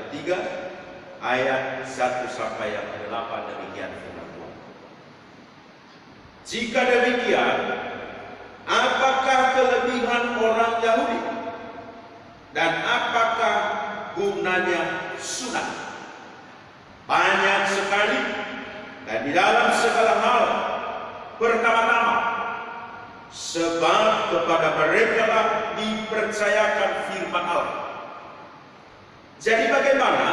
3 ayat 1 sampai yang ke-8 demikian firman Tuhan. Jika demikian, apakah kelebihan orang Yahudi dan apakah gunanya sunat? Banyak sekali, dan di dalam segala hal. Pertama-tama, sebab kepada mereka lah dipercayakan firman Allah. Jadi bagaimana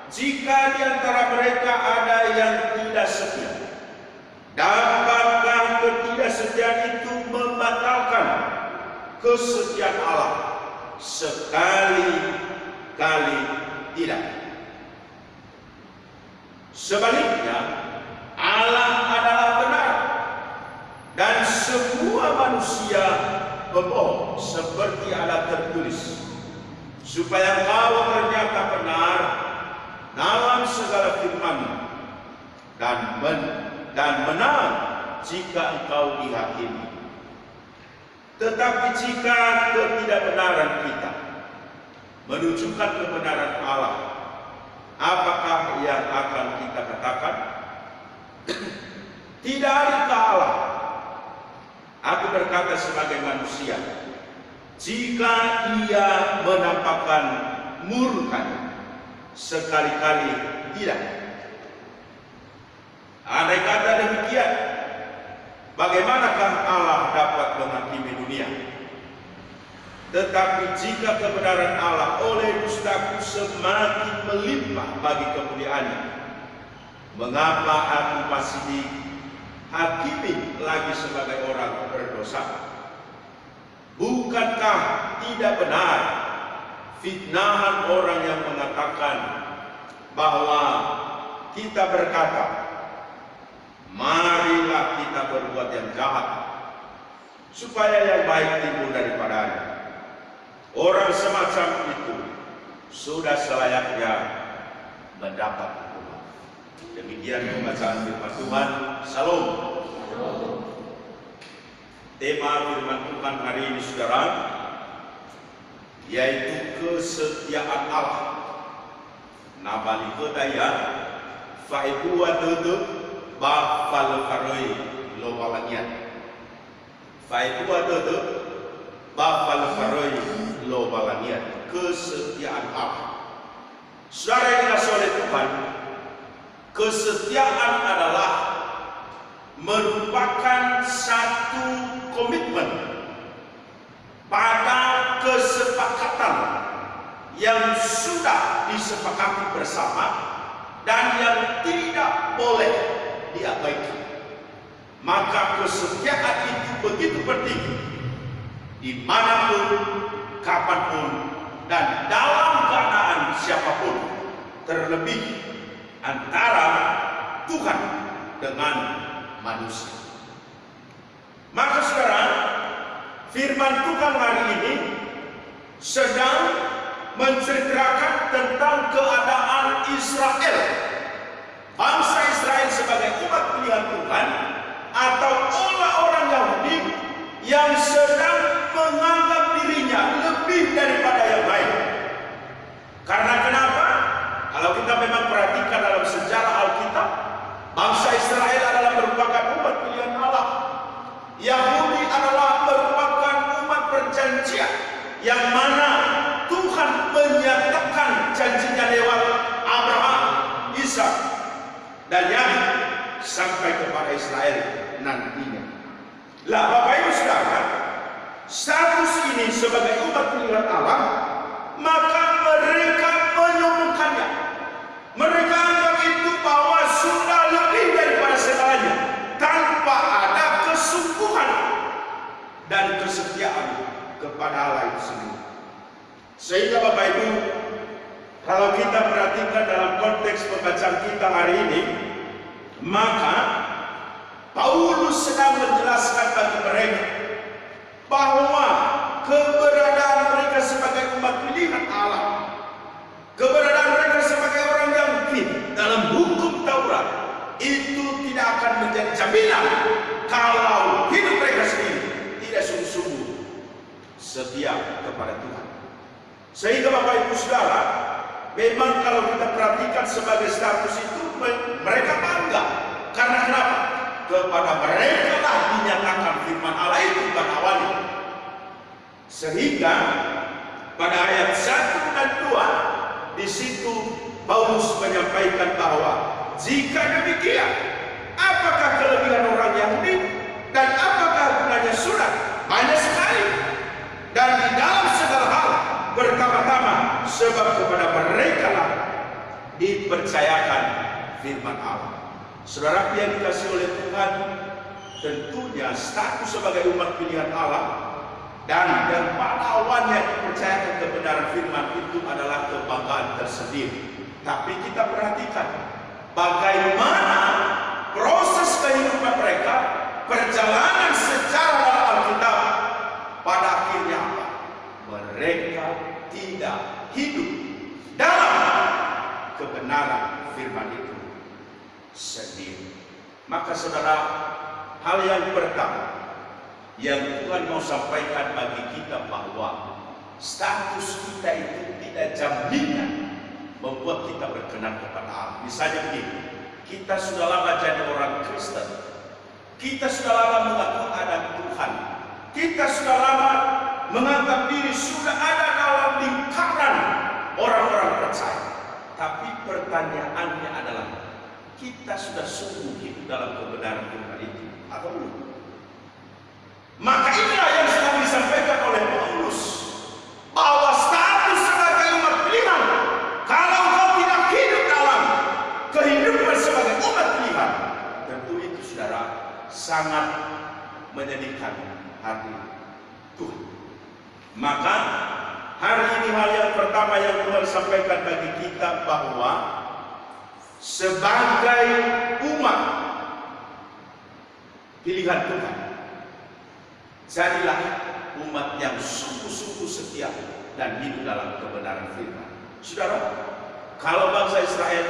jika di antara mereka ada yang tidak setia? Dapatkah ketidaksetiaan itu membatalkan kesetiaan Allah? Sekali-kali tidak. Sebaliknya, Allah adalah benar dan semua manusia pembohong, seperti ada tertulis, supaya kau ternyata benar dalam segala firman dan menang jika engkau dihakimi. Tetapi jika ketidakbenaran kita menunjukkan kebenaran Allah, apakah yang akan kita katakan? Tidak ada Allah. Aku berkata sebagai manusia, jika ia menampakkan murkanya, sekali-kali tidak. Andai kata demikian, bagaimanakah Allah dapat menghakimi dunia? Tetapi jika kebenaran Allah oleh dustaku semakin melimpah bagi kemuliaannya, mengapa aku masih dihakimi lagi sebagai orang berdosa? Bukankah tidak benar fitnahan orang yang mengatakan bahwa kita berkata, marilah kita berbuat yang jahat supaya yang baik timbul daripadanya? Orang semacam itu sudah selayaknya mendapat hukuman. Demikian pembacaan firman Tuhan. Salam. Tema firman Tuhan hari ini, saudara, yaitu kesetiaan Allah. Nabali kedaya faibua tutup bafal faroi lo walanian. Faibua tutup bafal faroi lo walanian. Kesetiaan Allah. Saudara yang dikasihi oleh Tuhan, kesetiaan adalah merupakan satu komitmen pada kesepakatan yang sudah disepakati bersama dan yang tidak boleh diabaikan. Maka kesetiaan itu begitu penting dimanapun, kapanpun, dan dalam keadaan siapapun, terlebih antara Tuhan dengan manusia. Maka sekarang firman Tuhan hari ini sedang menceritakan tentang keadaan Israel, bangsa Israel sebagai umat pilihan Tuhan, atau orang-orang Yahudi yang sedang menganggap dirinya lebih daripada yang lain. Karena kenapa? Kalau kita memang perhatikan dalam sejarah Alkitab, bangsa Israel adalah merupakan umat pilihan Allah. Yahudi adalah merupakan umat perjanjian yang mana Tuhan menyatakan janjinya lewat Abraham, Ishak, dan Yakub sampai kepada Israel nantinya. Lah, Bapak Ibu Saudara, status ini sebagai umat pilihan Allah, maka mereka menyombongkannya. Mereka anggap itu bahwa sudah lebih daripada segalanya, tanpa ada kesungguhan dan kesetiaan kepada Allah itu sendiri. Sehingga Bapak Ibu, kalau kita perhatikan dalam konteks pembacaan kita hari ini, maka Paulus sedang menjelaskan bagi mereka bahwa keberadaan mereka sebagai umat pilihan Allah, keberadaan mereka sebagai orang Yahudi dalam hukum Taurat, itu tidak akan menjadi jaminan kalau hidup mereka sendiri tidak sungguh-sungguh setia kepada Tuhan. Sehingga Bapak Ibu Saudara, memang kalau kita perhatikan sebagai status itu mereka bangga. Karena kenapa? Kepada mereka lah dinyatakan firman Allah itu pada awalnya. Sehingga pada ayat 1 dan 2 di situ Paulus menyampaikan bahwa jika demikian, apakah kelebihan orang Yahudi dan apakah gunanya surat? Banyak sekali. Dan di dalam segala hal pertama-tama sebab kepada mereka lah dipercayakan firman Allah. Saudara yang dikasih oleh Tuhan, tentunya status sebagai umat pilihan Allah dan yang pada awalnya dipercayakan kebenaran firman itu adalah kebanggaan tersendiri. Tapi kita perhatikan bagaimana proses kehidupan mereka, perjalanan sejarah dalam Alkitab. Pada akhirnya apa? Mereka tidak hidup dalam kebenaran firman itu sendiri. Maka saudara, hal yang pertama yang Tuhan mau sampaikan bagi kita bahwa status kita itu tidak jaminan membuat kita berkenan kepada Allah. Misalnya begini, kita sudah lama jadi orang Kristen, kita sudah lama mengaku ada Tuhan, kita sudah lama menganggap diri sudah ada dalam lingkaran orang-orang percaya. Tapi pertanyaannya adalah, kita sudah sungguh hidup dalam kebenaran firman itu atau belum? Maka inilah yang sedang disampaikan oleh Paulus, bahwa status sebagai umat pilihan, kalau kau tidak hidup dalam kehidupan sebagai umat pilihan, tentu itu saudara sangat menyedihkan hati Tuhan. Maka hari ini hal yang pertama yang Tuhan sampaikan bagi kita bahwa sebagai umat pilihan Tuhan, jadilah umat yang sungguh-sungguh setia dan hidup dalam kebenaran firman. Saudara, kalau bangsa Israel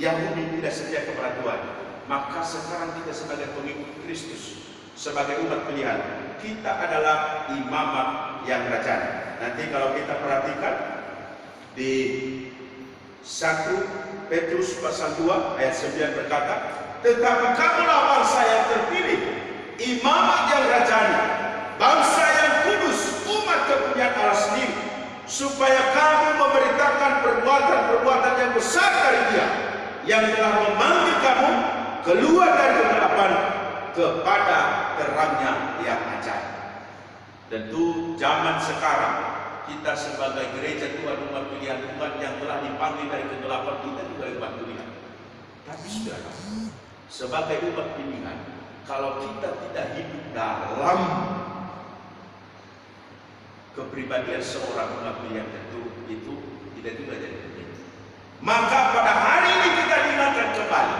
Yahudi tidak setia kepada Tuhan, maka sekarang kita sebagai pengikut Kristus, sebagai umat pilihan, kita adalah imamat yang rajani. Nanti kalau kita perhatikan di 1 Petrus pasal 2 ayat 9 berkata, tetapi kamulah bangsa yang terpilih, imamat yang rajani, bangsa yang kudus, umat kepunyaan Allah sendiri, supaya kamu memberitakan perbuatan-perbuatan yang besar dari Dia yang telah memanggil kamu keluar dari kegelapan kepada terangnya yang ajaib. Tentu zaman sekarang kita sebagai gereja Tuhan, umat pilihan Tuhan yang telah dipanggil dari kegelapan, kita juga umat pilihan. Tapi saudara, sebagai umat pilihan, kalau kita tidak hidup dalam kepribadian seorang umat pilihan itu tidak juga jadi penting. Maka pada hari ini kita diingatkan kembali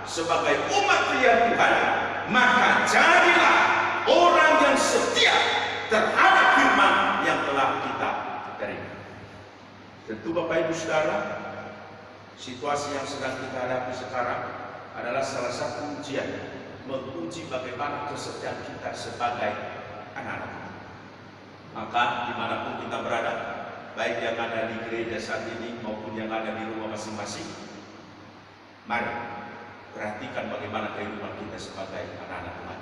sebagai umat pilihan Tuhan, maka jadilah orang yang setia terhadap firman yang telah kita terima. Tentu Bapak Ibu Saudara, situasi yang sedang kita hadapi sekarang adalah salah satu ujian, menguji bagaimana kesetiaan kita sebagai anak-anak. Maka dimanapun kita berada, baik yang ada di gereja saat ini maupun yang ada di rumah masing-masing, mari perhatikan bagaimana kehidupan kita sebagai anak-anak Tuhan.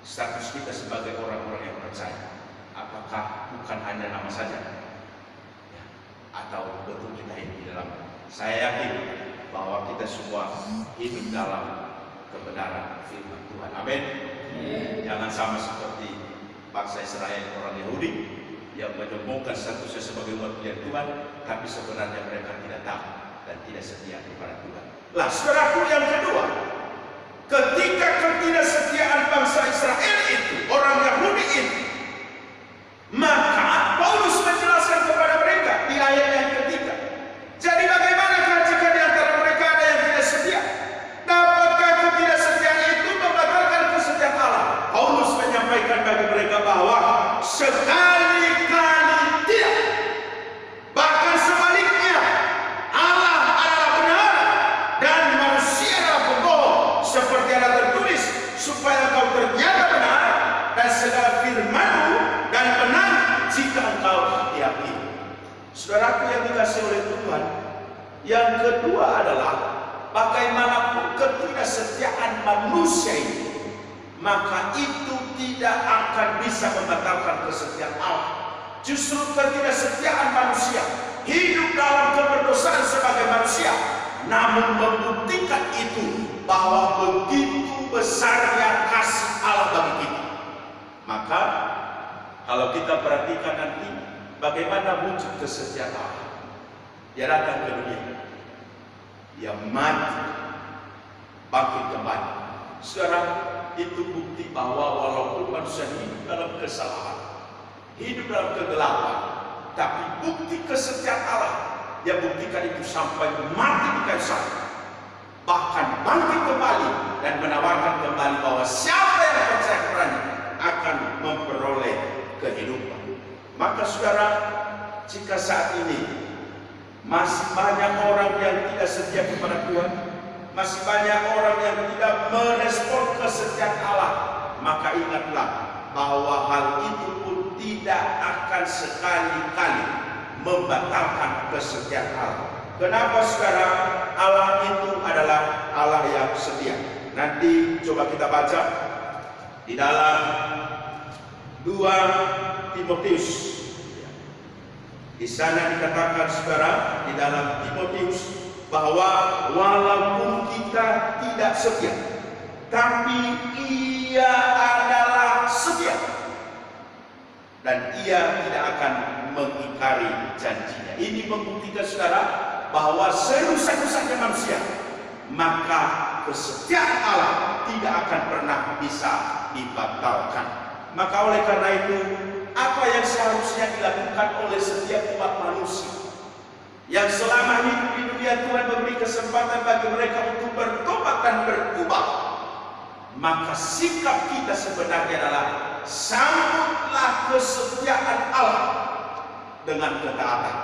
Status kita sebagai orang-orang yang percaya, apakah bukan hanya nama saja, ya, atau betul kita hidup di dalam? Saya yakin bahwa kita semua hidup dalam kebenaran firman Tuhan. Amin. Jangan sama seperti bangsa Israel, orang Yahudi yang menyombongkan statusnya sebagai umat pilihan Tuhan, tapi sebenarnya mereka tidak tahu dan tidak setia kepada Tuhan. Lah, saudaraku, yang kedua, ketika ketidaksetiaan bangsa Israel itu, orang Yahudi itu, maka Paulus menjelaskan kepada mereka di ayat yang ketiga. Jadi bagaimanakah jika di antara mereka ada yang tidak setia? Dapatkah ketidaksetiaan itu membatalkan kesetiaan Allah? Paulus menyampaikan bagi mereka bahwa sekali-kali tidak. Bahkan sebaliknya, Allah adalah benar dan manusia adalah pembohong, seperti ada tertulis, supaya engkau ternyata benar dan segala firman-Mu dan benar jika engkau yakini. Saudaraku yang dikasihi oleh Tuhan, Yang kedua adalah bagaimanapun ketidaksetiaan manusia ini, maka itu tidak akan bisa membatalkan kesetiaan Allah. Justru ketidaksetiaan manusia hidup dalam keberdosaan sebagai manusia, namun membuktikan itu bahwa begitu besarnya kasih Allah bagi kita. Maka kalau kita perhatikan nanti bagaimana wujud kesetiaan Allah. Dia datang ke dunia, dia mati, bangkit kembali. Sekarang itu bukti bahwa walaupun manusia hidup dalam kesalahan, hidup dalam kegelapan, tapi bukti kesetiaan Allah, dia buktikan itu sampai mati di kayu salib, bahkan bangkit kembali dan menawarkan kembali bahwa siapa yang percaya kepadanya akan memperoleh kehidupan. Maka saudara, jika saat ini masih banyak orang yang tidak setia kepada Tuhan, masih banyak orang yang tidak merespon kesetiaan Allah, maka ingatlah bahwa hal itu pun tidak akan sekali-kali membatalkan kesetiaan Allah. Kenapa saudara? Allah itu adalah Allah yang setia. Nanti coba kita baca di dalam 2 Timotius. Di sana dikatakan saudara, di dalam Timotius, bahwa walaupun kita tidak setia, tapi Ia adalah setia, dan Ia tidak akan mengingkari janjinya. Ini membuktikan saudara bahwa serusak-rusaknya manusia, maka kesetiaan Allah tidak akan pernah bisa dibatalkan. Maka oleh karena itu, apa yang seharusnya dilakukan oleh setiap umat manusia yang selama hidup di dunia Tuhan memberi kesempatan bagi mereka untuk bertobat dan berubah, maka sikap kita sebenarnya adalah sambutlah kesetiaan Allah dengan ketaatan.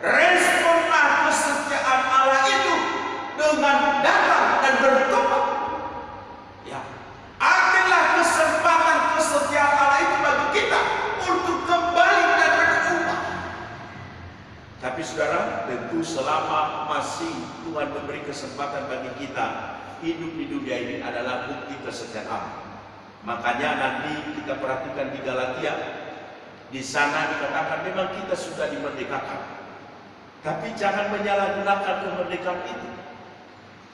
Responlah kesetiaan Allah itu dengan datang dan bertobat. Ya, ambillah kesempatan kesetiaan Allah itu bagi kita untuk kembali dan berubah. Tapi saudara, tentu selama masih Tuhan memberi kesempatan bagi kita hidup di dunia ini adalah bukti kesetiaan Allah. Makanya nanti kita perhatikan di Galatia, di sana dikatakan memang kita sudah dimerdekakan, tapi jangan menyalahgunakan kemerdekaan itu,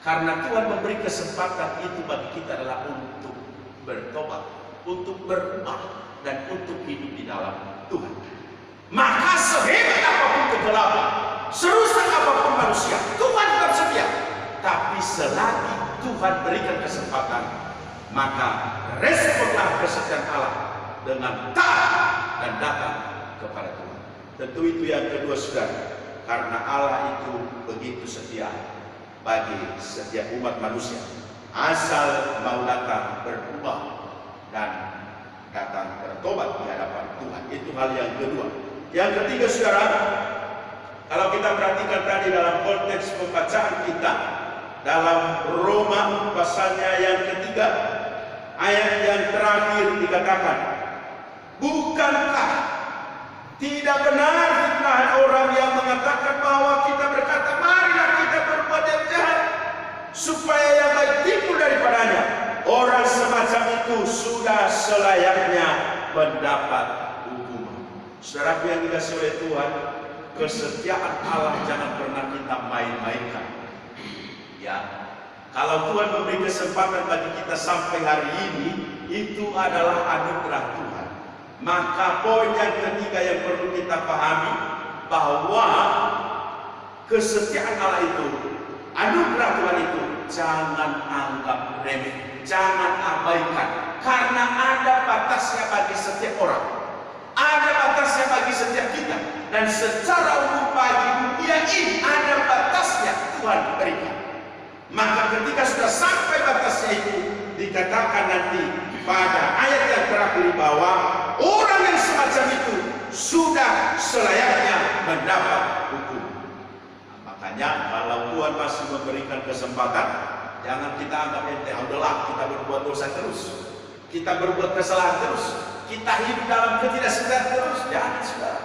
karena Tuhan memberi kesempatan itu bagi kita adalah untuk bertobat, untuk berubah, dan untuk hidup di dalam Tuhan. Maka sehebat apapun kegelapan, serusak apapun manusia, Tuhan tetap setia. Tapi selagi Tuhan berikan kesempatan, maka responlah kesetiaan Allah dengan taat dan datang kepada Tuhan. Tentu itu yang kedua saudara, karena Allah itu begitu setia bagi setiap umat manusia, asal mau datang berubah dan datang bertobat di hadapan Tuhan. Itu hal yang kedua. Yang ketiga saudara, kalau kita perhatikan tadi dalam konteks pembacaan kita dalam Roma pasalnya yang ketiga, ayat yang terakhir dikatakan, bukankah tidak benar fitnahan orang yang mengatakan bahwa kita berkata marilah kita berbuat yang jahat supaya yang baik timbul daripadanya. Orang semacam itu sudah selayaknya mendapat hukuman. Saudaraku yang dikasihi oleh Tuhan, kesetiaan Allah jangan pernah kita main-mainkan. Ya, kalau Tuhan memberi kesempatan bagi kita sampai hari ini, itu adalah anugerah Tuhan. Maka poin yang ketiga yang perlu kita pahami, bahwa kesetiaan Allah itu, anugerah Tuhan itu, jangan anggap remeh, jangan abaikan, karena ada batasnya bagi setiap orang, ada batasnya bagi setiap kita, dan secara umum bagi dunia ini ada batasnya Tuhan berikan. Maka ketika sudah sampai batasnya itu, dikatakan nanti pada ayat yang terakhir bahwa orang yang semacam itu sudah selayaknya mendapat hukum. Makanya kalau Tuhan masih memberikan kesempatan, jangan kita anggap enteng, udahlah kita berbuat dosa terus, kita berbuat kesalahan terus, kita hidup dalam ketidaksetiaan terus. Jangan saudara.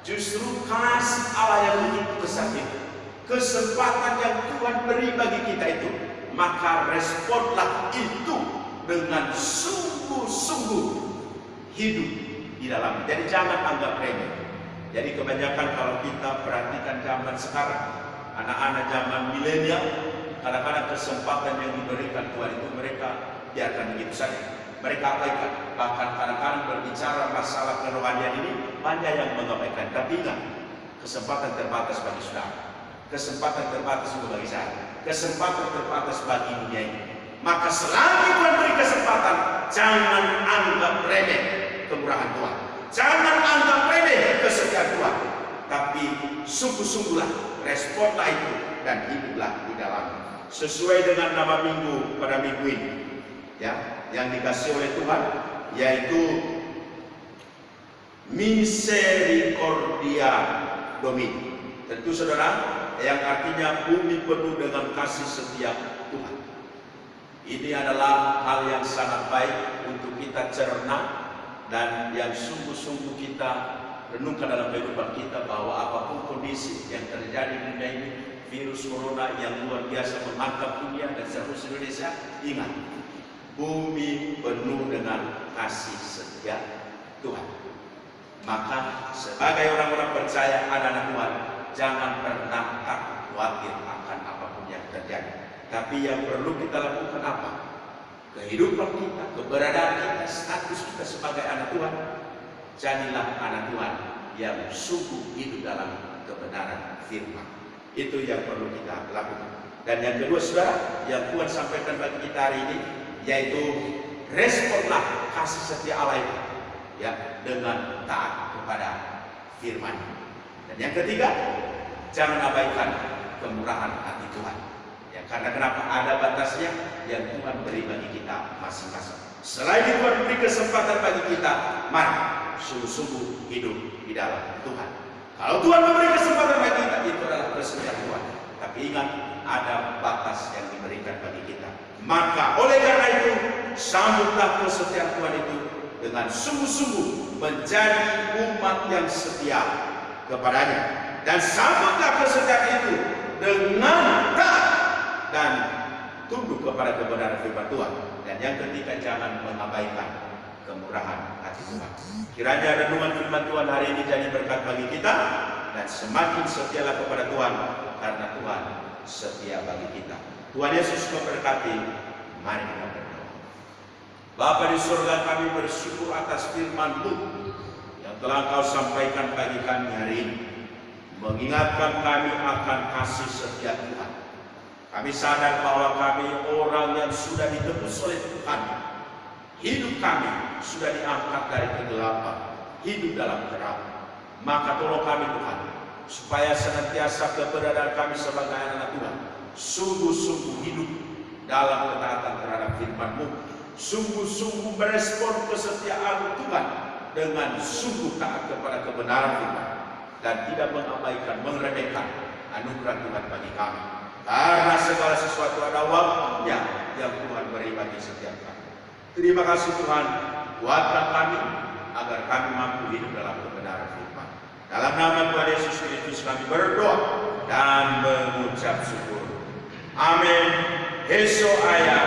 Justru kasih Allah yang begitu besar itu kesempatan yang Tuhan beri bagi kita itu, maka responlah itu dengan sungguh-sungguh hidup di dalam. Jadi jangan anggap remeh. Jadi kebanyakan kalau kita perhatikan zaman sekarang, anak-anak zaman milenial, kadang-kadang kesempatan yang diberikan Tuhan itu mereka biarkan begitu saja. Mereka abaikan. Bahkan kadang-kadang berbicara masalah kerohanian ini banyak yang mengabaikan. Tapi ingat, kesempatan terbatas bagi saudara, kesempatan terbatas juga bagi saya, kesempatan terbatas bagi dunia ini. Maka selagi Tuhan beri kesempatan, jangan anggap remeh kemurahan Tuhan, jangan anggap remeh kesetiaan Tuhan, tapi sungguh-sungguhlah, responlah itu dan hiduplah di dalamnya sesuai dengan nama minggu pada minggu ini, ya, yang dikasih oleh Tuhan, yaitu Misericordia Domini. Tentu saudara, yang artinya bumi penuh dengan kasih setia Tuhan. Ini adalah hal yang sangat baik untuk kita cerna dan yang sungguh-sungguh kita renungkan dalam kehidupan kita, bahwa apapun kondisi yang terjadi di dunia ini, virus corona yang luar biasa menghantam dunia dan seluruh Indonesia, ingat, bumi penuh dengan kasih setia Tuhan. Maka sebagai orang-orang percaya, anak-anak Tuhan, jangan pernah takut khawatir akan apapun yang terjadi. Tapi yang perlu kita lakukan apa? Kehidupan kita, keberadaan kita, status kita sebagai anak Tuhan, jadilah anak Tuhan yang sungguh hidup dalam kebenaran firman. Itu yang perlu kita lakukan. Dan yang kedua saudara, yang Tuhan sampaikan bagi kita hari ini, yaitu responlah kasih setia Allah itu, ya, dengan taat kepada firman. Dan yang ketiga, jangan abaikan kemurahan hati Tuhan. Ya, karena kenapa? Ada batasnya yang Tuhan beri bagi kita masing-masing. Selain Tuhan beri kesempatan bagi kita, mari sungguh-sungguh hidup di dalam Tuhan. Kalau Tuhan memberi kesempatan bagi kita, itu adalah kesetiaan Tuhan. Tapi ingat, ada batas yang diberikan bagi kita. Maka oleh karena itu, sambutlah kesetiaan Tuhan itu dengan sungguh-sungguh menjadi umat yang setia kepadanya. Dan sambutlah kesetiaan itu dengan taat dan tunduk kepada kebenaran firman Tuhan. Dan yang ketiga, jangan mengabaikan kemurahan hati Tuhan. Kiranya renungan firman Tuhan hari ini jadi berkat bagi kita, dan semakin setialah kepada Tuhan, karena Tuhan setia bagi kita. Tuhan Yesus memberkati. Mari kita berdoa. Bapa di surga, kami bersyukur atas firman-Mu yang telah Engkau sampaikan bagi kami hari ini, mengingatkan kami akan kasih setia Tuhan. Kami sadar bahwa kami orang yang sudah ditebus oleh Tuhan. Hidup kami sudah diangkat dari kegelapan, hidup dalam terang. Maka tolong kami Tuhan, supaya senantiasa keberadaan kami sebagai anak Tuhan sungguh-sungguh hidup dalam ketaatan terhadap firman-Mu, sungguh-sungguh merespon kesetiaan Tuhan dengan sungguh taat kepada kebenaran firman, dan tidak mengabaikan, meremehkan anugerah Tuhan bagi kami. Karena segala sesuatu ada waktunya yang Tuhan beri bagi setiap kami. Terima kasih Tuhan, kuatkan kami agar kami mampu hidup dalam kebenaran firman. Dalam nama Tuhan Yesus Kristus kami berdoa dan mengucap syukur. Amin. Esok ayah.